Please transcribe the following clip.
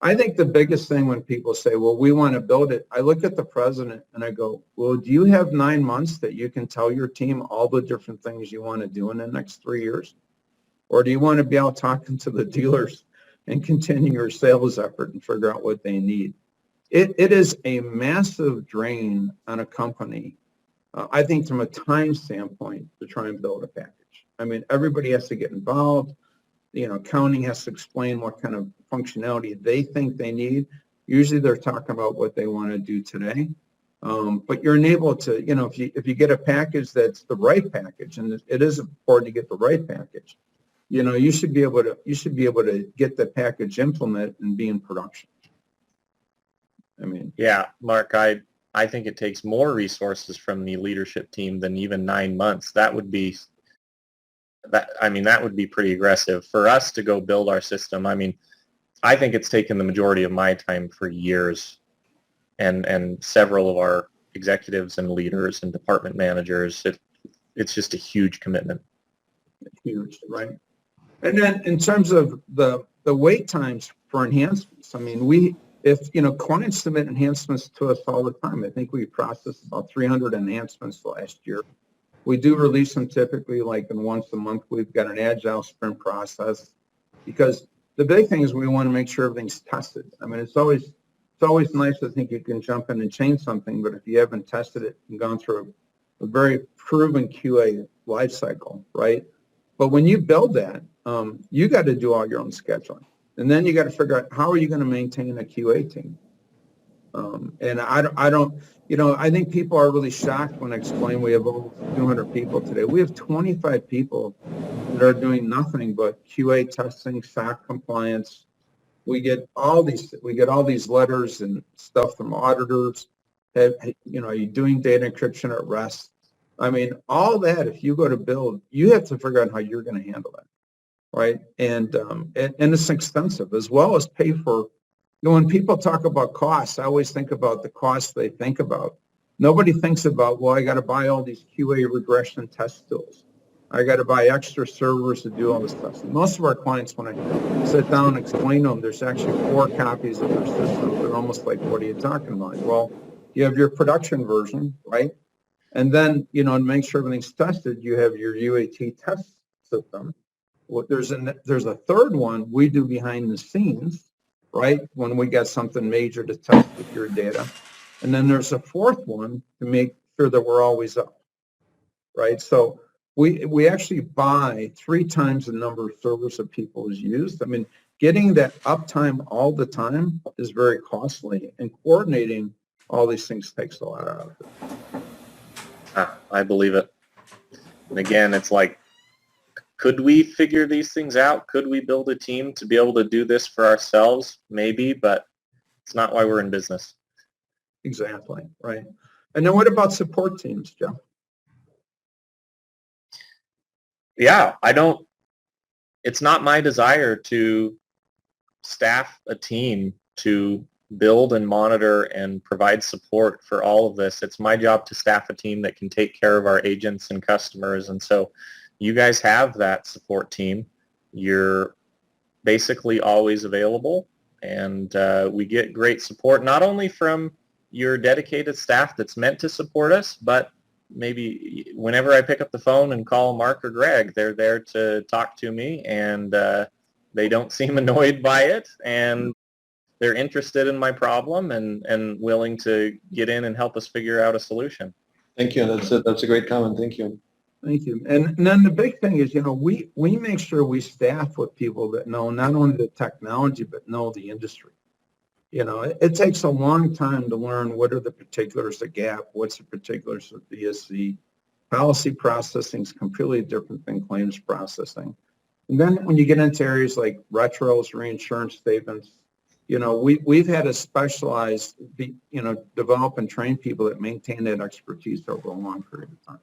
I think the biggest thing when people say, well, we want to build it, I look at the president and I go, well, do you have 9 months that you can tell your team all the different things you want to do in the next 3 years? Or do you want to be out talking to the dealers and continue your sales effort and figure out what they need? It is a massive drain on a company, I think from a time standpoint, to try and build a package. I mean, everybody has to get involved. Accounting has to explain what kind of functionality they think they need. Usually they're talking about what they want to do today. But you're enabled to, if you get a package that's the right package, and it is important to get the right package, you should be able to get the package implemented and be in production. I mean, yeah, Mark, I think it takes more resources from the leadership team than even 9 months. That would be pretty aggressive for us to go build our system. I mean, I think it's taken the majority of my time for years, and several of our executives and leaders and department managers. It's just a huge commitment. Huge, right? And then in terms of the wait times for enhancements, I mean, clients submit enhancements to us all the time. I think we processed about 300 enhancements last year. We do release them typically like once a month. We've got an agile sprint process, because the big thing is we want to make sure everything's tested. I mean, it's always nice to think you can jump in and change something, but if you haven't tested it and gone through a very proven QA life cycle, right? But when you build that, you got to do all your own scheduling. And then you got to figure out how are you going to maintain a QA team. And I think people are really shocked when I explain we have over 200 people today. We have 25 people that are doing nothing but QA testing, SOC compliance. We get all these letters and stuff from auditors. Are you doing data encryption at rest? I mean, all that, if you go to build, you have to figure out how you're going to handle that, right? And it's expensive, as well as pay for. When people talk about costs, I always think about the costs they think about. Nobody thinks about, well, I got to buy all these QA regression test tools. I got to buy extra servers to do all this stuff. And most of our clients, when I sit down and explain to them, there's actually 4 copies of their system. They're almost like, what are you talking about? Well, you have your production version, right? And then, to make sure everything's tested, you have your UAT test system. Well, there's a third one we do behind the scenes, right, when we got something major to test with your data. And then there's a fourth one to make sure that we're always up, right? So we actually buy 3 times the number of servers that people has used. I mean, getting that uptime all the time is very costly, and coordinating all these things takes a lot out of it. I believe it. And again, it's like, could we figure these things out? Could we build a team to be able to do this for ourselves? Maybe, but it's not why we're in business. Exactly, right. And then what about support teams, Jeff? Yeah, it's not my desire to staff a team to build and monitor and provide support for all of this. It's my job to staff a team that can take care of our agents and customers. And so you guys have that support team. You're basically always available, and we get great support, not only from your dedicated staff that's meant to support us, but maybe whenever I pick up the phone and call Mark or Greg, they're there to talk to me, and they don't seem annoyed by it, and they're interested in my problem and willing to get in and help us figure out a solution. Thank you. That's a great comment. Thank you. Thank you. And then the big thing is, we make sure we staff with people that know not only the technology, but know the industry. It takes a long time to learn what are the particulars of GAAP, what's the particulars of BSC. Policy processing is completely different than claims processing. And then when you get into areas like retros, reinsurance statements, we've had to specialize, develop and train people that maintain that expertise over a long period of time.